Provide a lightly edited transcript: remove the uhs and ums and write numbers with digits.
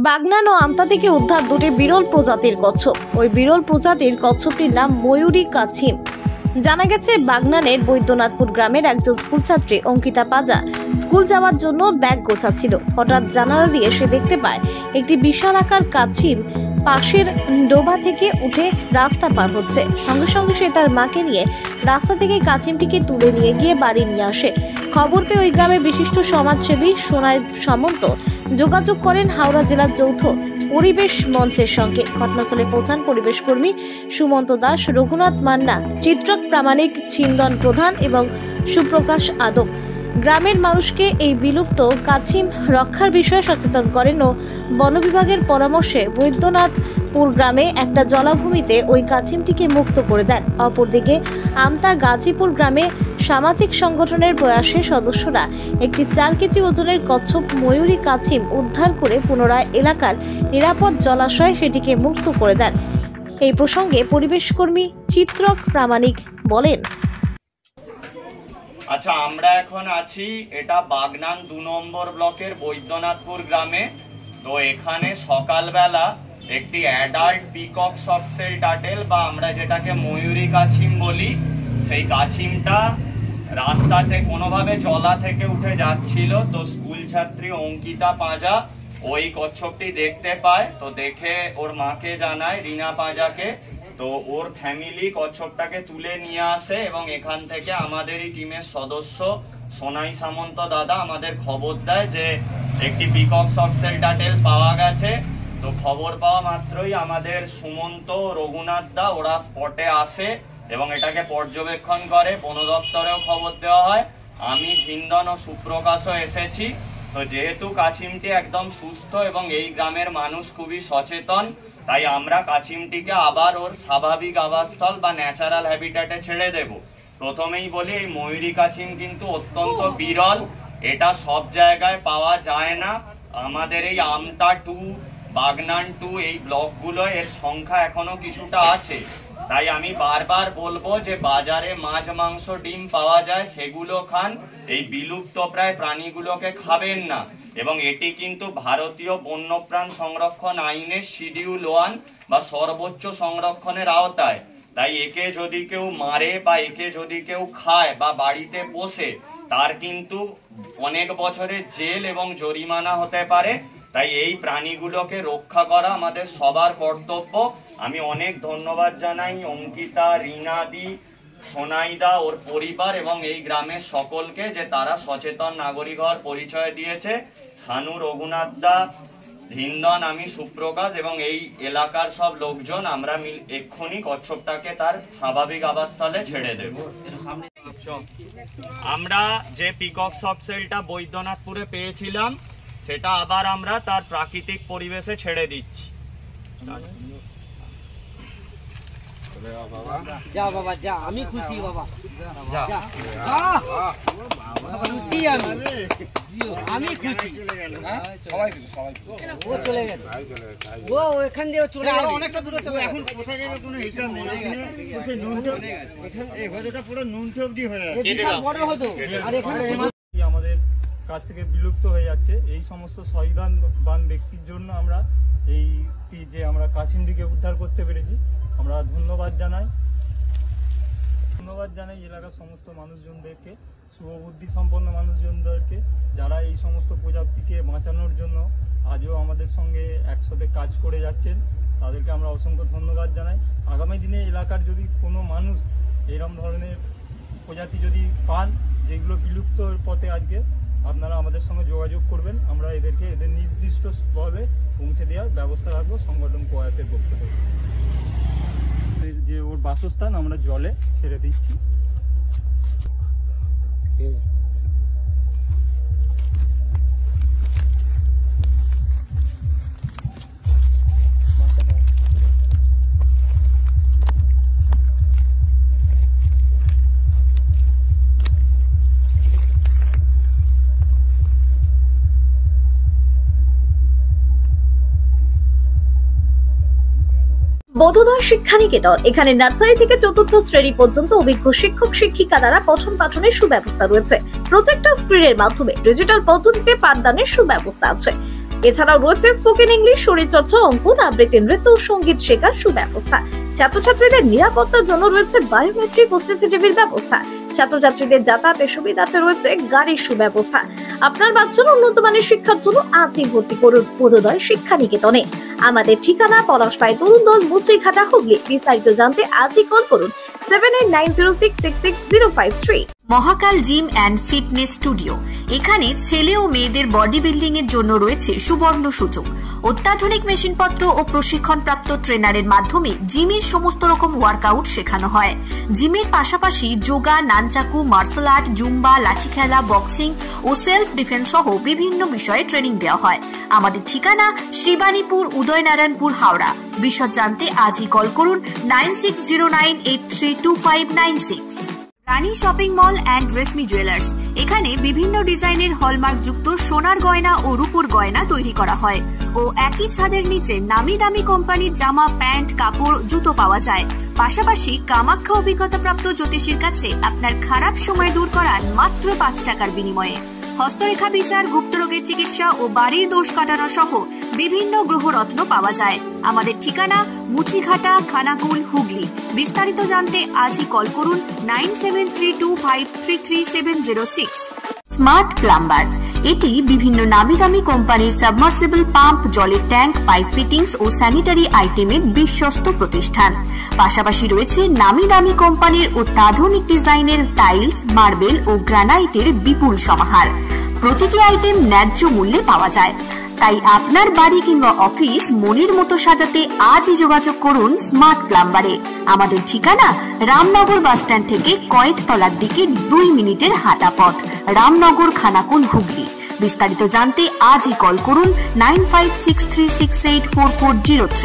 বাগনান ও আমতা থেকে উদ্ধার দুটি বিরল প্রজাতির কচ্ছপ। ওই বিরল প্রজাতির কচ্ছপটির নাম ময়ূরী কাছিম। জানা গেছে, বাগনানের বৈদ্যনাথপুর গ্রামের একজন স্কুল ছাত্রী অঙ্কিতা পাজা স্কুল যাওয়ার জন্য ব্যাগ গোছাচ্ছিল। হঠাৎ জানালা দিয়ে সে দেখতে পায় একটি বিশাল আকার কাছিম পাশের ডোবা থেকে উঠে রাস্তা পার হচ্ছে। সঙ্গে সঙ্গে সে তার মাকে নিয়ে রাস্তা থেকে কাছিমটিকে তুলে নিয়ে গিয়ে বাড়ি নিয়ে আসে। খবর পেয়ে ওই গ্রামের বিশিষ্ট সমাজসেবী সোনাই সামন্ত যোগাযোগ করেন হাওড়া জেলার যৌথ পরিবেশ মঞ্চের সঙ্গে। ঘটনাস্থলে পৌঁছান পরিবেশ কর্মী সুমন্ত দাস, রঘুনাথ মান্না, চিত্রক প্রামাণিক, ছিন্দন প্রধান এবং সুপ্রকাশ আদব। গ্রামের মানুষকে এই বিলুপ্ত কাছিম রক্ষার বিষয়ে সচেতন করেন ও বন বিভাগের পরামর্শে বৈদ্যনাথপুর গ্রামে একটা জলাভূমিতে ওই কাছিমটিকে মুক্ত করে দেন। অপরদিকে আমতা গাজীপুর গ্রামে সামাজিক সংগঠনের প্রয়াসে সদস্যরা একটি 4 কেজি ওজনের কচ্ছপ ময়ূরী কাছিম উদ্ধার করে পুনরায় এলাকার নিরাপদ জলাশয়ে সেটিকে মুক্ত করে দেন। এই প্রসঙ্গে পরিবেশ কর্মী চিত্রক প্রামাণিক বলেন, আচ্ছা, আমরা এখন আছি এটা বাগনান 2 নম্বর ব্লকের বৈদ্যনাথপুর গ্রামে। তো এখানে সকালবেলা একটি অ্যাডাল্ট পিকক সফটশেল টার্টেল বা আমরা যেটাকে ময়ূরী কাছিম বলি, সেই কাছিমটা রাস্তাতে কোনোভাবে জলা থেকে উঠে যাচ্ছিল। তো স্কুল ছাত্রী অঙ্কিতা পাজা ওই কচ্ছপটি দেখতে পায়। তো দেখে ওর মাকে জানায়, রিনা পাজাকে। তো ওর ফ্যামিলি কচ্ছপটাকে তুলে নিয়ে আসে এবং এখান থেকে আমাদেরই টিমের সদস্য সোনাই সামন্ত দাদা আমাদের খবর দেয় যে একটি পিকক সফটশেল টার্টেল পাওয়া গেছে। তো খবর পাওয়া মাত্রই আমাদের সুমন্ত, রঘুনাথ দা ওরা স্পটে আসে এবং এটাকে পর্যবেক্ষণ করে। বন দপ্তরেও খবর দেওয়া হয়। আমি, ছিন্দন ও সুপ্রকাশও এসেছি। তো যেহেতু কাছিমটি একদম সুস্থ এবং এই গ্রামের মানুষ খুবই সচেতন, তাই আমরা কাছিমটিকে আবার ওর স্বাভাবিক আবাসস্থল বা ন্যাচারাল হ্যাবিটেটে ছেড়ে দেব। প্রথমেই বলি, এই ময়ূরী কাছিম কিন্তু অত্যন্ত বিরল, এটা সব জায়গায় পাওয়া যায় না। আমাদের এই আমতা 2, বাগনান 2 এই ব্লকগুলো এর সংখ্যা এখনো কিছুটা আছে। তাই আমি বারবার বলবো যে বাজারে মাছ, মাংস, ডিম পাওয়া যায় সেগুলো খান, এই বিলুপ্ত প্রায় প্রাণীগুলোকে খাবেন না। এবং এটি কিন্তু ভারতীয় বন্যপ্রাণ সংরক্ষণ আইনের শিডিউল 1 বা সর্বোচ্চ সংরক্ষণের আওতায়। তাই একে যদি কেউ মারে বা একে যদি কেউ খায় বা বাড়িতে পোষে, তার কিন্তু অনেক বছরের জেল এবং জরিমানা হতে পারে। তাই এই প্রাণীগুলোকে রক্ষা করা আমাদের সবার কর্তব্য। আমি অনেক ধন্যবাদ জানাই অঙ্কিতা, রিনাদি, সোনাইদা, ওর পরিবার এবং এই গ্রামের সকলকে যে তারা সচেতন নাগরিক হওয়ার পরিচয় দিয়েছে। সানু, রঘুনাথ দা, হিন্দন, আমি, সুপ্রকাশ এবং এই এলাকার সব লোকজন আমরা এক্ষুনি কচ্ছপটাকে তার স্বাভাবিক আবাসস্থলে ছেড়ে দেব। আমরা যে পিকক সফটশেলটা বৈদ্যনাথপুরে পেয়েছিলাম সেটা আবার আমরা তার প্রাকৃতিক পরিবেশে ছেড়ে দিচ্ছি। যা বাবা যা, আমি খুশি বাবা, খুশি আমি খুশি। ও চলে গেছে, ও এখান দিয়ে চলে গেছে, অনেকটা দূরে চলে এখন। কোথায় যাবে কোনো হিসাব নেই। এই হয়তোটা পুরো নুনটে অবধি হয়ে যাচ্ছে, বিশাল বড় হতো। আর এখানে আমাদের কাছ থেকে বিলুপ্ত হয়ে যাচ্ছে। এই সমস্ত সহিদানবান ব্যক্তির জন্য আমরা এই যে আমরা কাছিমটিকে উদ্ধার করতে পেরেছি, আমরা ধন্যবাদ জানাই এলাকার সমস্ত মানুষজনদেরকে, শুভবুদ্ধি সম্পন্ন মানুষজনদেরকে, যারা এই সমস্ত প্রজাতিকে বাঁচানোর জন্য আজও আমাদের সঙ্গে একসাথে কাজ করে যাচ্ছেন। তাদেরকে আমরা অসংখ্য ধন্যবাদ জানাই। আগামী দিনে এলাকার যদি কোনো মানুষ এরকম ধরনের প্রজাতি যদি পান যেগুলো বিলুপ্তর পথে, আজকে আপনারা আমাদের সঙ্গে যোগাযোগ করবেন। আমরা এদের নির্দিষ্টভাবে পৌঁছে দেওয়ার ব্যবস্থা রাখবো সংগঠন প্রয়াসের পক্ষ থেকে। যে ওর বাসস্থান আমরা জলে ছেড়ে দিচ্ছি। বোধোদয় শিক্ষানিকেতন, এখানে নার্সারি থেকে 4র্থ শ্রেণী পর্যন্ত অভিজ্ঞ শিক্ষক শিক্ষিকা দ্বারা পঠন পাঠনের সুব্যবস্থা রয়েছে। প্রজেক্টর স্ক্রিনের মাধ্যমে ডিজিটাল পদ্ধতিতে পাঠদানের সুব্যবস্থা আছে। এছাড়াও রয়েছে স্পোকেন ইংলিশ, শরীরচর্চা, অঙ্কন, আবৃত্তি, নৃত্য, সঙ্গীত শেখার সুব্যবস্থা। ছাত্রছাত্রীদের নিরাপত্তার জন্য রয়েছে বায়োমেট্রিক ও সিসিটিভির ব্যবস্থা। ছাত্রছাত্রীদের যাতায়াতের সুবিধার্থে রয়েছে গাড়ির সুব্যবস্থা। আপনার বাচ্চার উন্নত মানের শিক্ষার জন্য আজই ভর্তি করুন বোধোদয় শিক্ষা নিকেতনে। আমাদের ঠিকানা পলাশপাড়া, তরুণদল, মুচড়িঘাটা, হুগলি। বিস্তারিত জানতে আজই কল করুন 7890666053। মহাকাল জিম অ্যান্ড ফিটনেস স্টুডিও। এখানে ছেলে ও মেয়েদের বডি বিল্ডিং এর জন্য রয়েছে সুবর্ণ সুযোগ। অত্যাধুনিক মেশিনপত্র ও প্রশিক্ষণপ্রাপ্ত ট্রেনারের মাধ্যমে জিমের সমস্ত রকম ওয়ার্কআউট শেখানো হয়। জিমের পাশাপাশি yoga, nunchaku, martial art, Zumba, লাঠি খেলা, বক্সিং ও সেলফ ডিফেন্স সহ বিভিন্ন বিষয়ে ট্রেনিং দেওয়া হয়। আমাদের ঠিকানা শিবানীপুর, উদয়নারায়ণপুর, হাওড়া। বিশদ জানতে আজই কল করুন 9609832596। Rani shopping mall and Reshmi jewellers. এখানে বিভিন্ন ডিজাইনের হলমার্ক যুক্ত সোনার গয়না ও রূপোর গয়না তৈরি করা হয় ও একই ছাদের নিচে নামি দামি কোম্পানির জামা, প্যান্ট, কাপড়, জুতো পাওয়া যায়। পাশাপাশি কামাখ্যা অভিজ্ঞতাপ্রাপ্ত জ্যোতিষীর কাছে আপনার খারাপ সময় দূর করান মাত্র 5 টাকার বিনিময়ে। হস্তরেখা বিচার, গুপ্তরোগের চিকিৎসা ও বাড়ির দোষ কাটানো সহ বিভিন্ন গ্রহরত্ন পাওয়া যায়। আমাদের ঠিকানা মুচিঘাটা, খানাকুল, হুগলি। বিস্তারিত জানতে আজই কল করুন 9732533706। Smart plumber. এটি বিভিন্ন নামি দামি কোম্পানির সাবমার্সিবল পাম্প, জলের ট্যাঙ্ক, পাইপ ফিটিংস ও স্যানিটারি আইটেমের বিশ্বস্ত প্রতিষ্ঠান। পাশাপাশি রয়েছে নামি দামি কোম্পানির অত্যাধুনিক ডিজাইনের টাইলস, মার্বেল ও গ্রানাইটের বিপুল সমাহার। প্রতিটি আইটেম ন্যায্য মূল্যে পাওয়া যায়। তাই আপনার বাড়ি কিংবা অফিস মনের মতো সাজাতে আজই যোগাযোগ করুন স্মার্ট প্লাম্বারে। আমাদের ঠিকানা রামনগর বাসস্ট্যান্ড থেকে কয়েকতলার দিকে 2 মিনিটের হাঁটা পথ, রামনগর, খানাকুল, হুগলি। বিস্তারিত জানতে আজই কল করুন 9563684403।